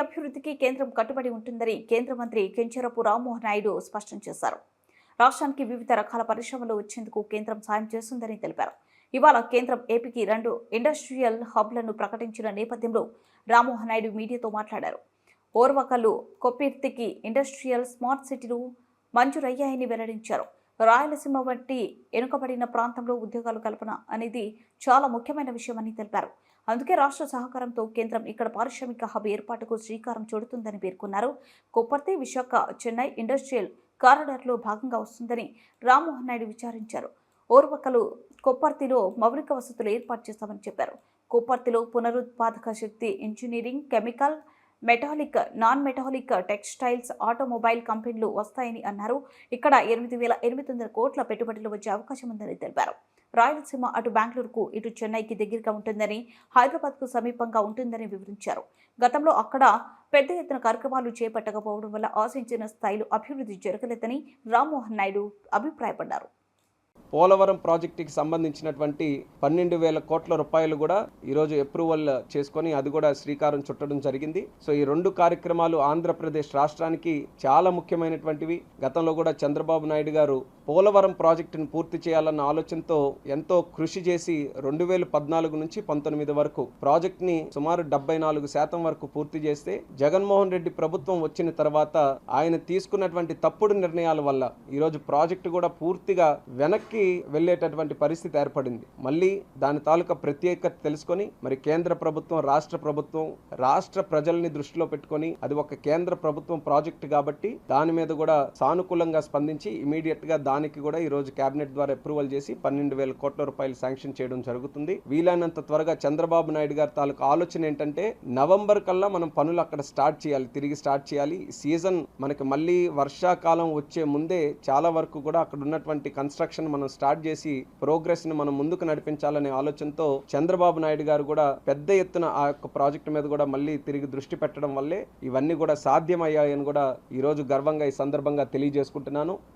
అభివృద్ధికి కేంద్రం కట్టుబడి ఉంటుందని కేంద్ర మంత్రి కించరపు రామ్మోహన్ నాయుడు స్పష్టం చేశారు. రాష్ట్రానికి వివిధ రకాల పరిశ్రమలు వచ్చేందుకు కేంద్రం సాయం చేస్తుందని తెలిపారు. ఇవాళ కేంద్రం ఏపీకి 2 ఇండస్ట్రియల్ హబ్లను ప్రకటించిన నేపథ్యంలో రామ్మోహన్ నాయుడు మీడియాతో మాట్లాడారు. ఓర్వకల్లు, కొప్పిర్తికి ఇండస్ట్రియల్ స్మార్ట్ సిటీలు మంజూరయ్యాయని వెల్లడించారు. రాయలసీమ వంటి వెనుకబడిన ప్రాంతంలో ఉద్యోగాలు కల్పన అనేది చాలా ముఖ్యమైన విషయమని తెలిపారు. అందుకే రాష్ట్ర సహకారంతో కేంద్రం ఇక్కడ పారిశ్రామిక హబ్ ఏర్పాటుకు శ్రీకారం చుడుతుందని పేర్కొన్నారు. కొప్పర్తి, విశాఖ, చెన్నై ఇండస్ట్రియల్ కారిడార్లో భాగంగా వస్తుందని రామ్మోహన్ నాయుడు విచారించారు. ఓర్వకలు, కొప్పర్తిలో మౌలిక వసతులు ఏర్పాటు చేస్తామని చెప్పారు. కొప్పర్తిలో పునరుత్పాదక శక్తి, engineering, chemical, metallic, non metallic, textiles, automobile కంపెనీలు వస్తాయని అన్నారు. ఇక్కడ 8,800 కోట్ల పెట్టుబడులు వచ్చే అవకాశం ఉందని తెలిపారు. రాయలసీమ అటు బెంగళూరుకు, ఇటు చెన్నైకి దగ్గరగా ఉంటుందని, హైదరాబాద్కు సమీపంగా ఉంటుందని వివరించారు. గతంలో అక్కడ పెద్ద ఎత్తున కార్యక్రమాలు చేపట్టకపోవడం వల్ల ఆశించిన స్థాయిలో అభివృద్ధి జరగలేదని రామ్మోహన్ నాయుడు అభిప్రాయపడ్డారు. పోలవరం ప్రాజెక్టుకి సంబంధించినటువంటి 12,000 కోట్ల రూపాయలు కూడా ఈరోజు అప్రూవల్ చేసుకొని అది కూడా శ్రీకారం చుట్టడం జరిగింది. సో ఈ 2 కార్యక్రమాలు ఆంధ్రప్రదేశ్ రాష్ట్రానికి చాలా ముఖ్యమైనటువంటివి. గతంలో కూడా చంద్రబాబు నాయుడు గారు పోలవరం ప్రాజెక్టును పూర్తి చేయాలన్న ఆలోచనతో ఎంతో కృషి చేసి 2014 నుంచి 19 వరకు ప్రాజెక్ట్ని సుమారు 74% వరకు పూర్తి చేస్తే, జగన్మోహన్ రెడ్డి ప్రభుత్వం వచ్చిన తర్వాత ఆయన తీసుకున్నటువంటి తప్పుడు నిర్ణయాల వల్ల ఈరోజు ప్రాజెక్టు కూడా పూర్తిగా వెనక్కి వెళ్ళేటటువంటి పరిస్థితి ఏర్పడింది. మళ్ళీ దాని తాలూకా ప్రత్యేకత తెలుసుకొని మరి కేంద్ర ప్రభుత్వం, రాష్ట్ర ప్రజల్ని దృష్టిలో పెట్టుకొని అది ఒక కేంద్ర ప్రభుత్వం ప్రాజెక్టు కాబట్టి దాని మీద కూడా సానుకూలంగా స్పందించి ఇమీడియట్ గా దానికి కూడా ఈ రోజు కేబినెట్ ద్వారా అప్రూవల్ చేసి 12,000 కోట్ల రూపాయలు శాంక్షన్ చేయడం జరుగుతుంది. వీలైనంత త్వరగా చంద్రబాబు నాయుడు గారి తాలూకా ఆలోచన ఏంటంటే నవంబర్ కల్లా మనం పనులు అక్కడ తిరిగి స్టార్ట్ చేయాలి. సీజన్ మనకి మళ్ళీ వర్షాకాలం వచ్చే ముందే చాలా వరకు కూడా అక్కడ ఉన్నటువంటి కన్స్ట్రక్షన్ మనం స్టార్ట్ చేసి ప్రోగ్రెస్ ని మనం ముందుకు నడిపించాలనే ఆలోచనతో చంద్రబాబు నాయుడు గారు కూడా పెద్ద ఎత్తున ఆ యొక్క ప్రాజెక్టు మీద కూడా మళ్ళీ తిరిగి దృష్టి పెట్టడం వల్లే ఇవన్నీ కూడా సాధ్యమయ్యాయని కూడా ఈ రోజు గర్వంగా ఈ సందర్భంగా తెలియజేసుకుంటున్నాను.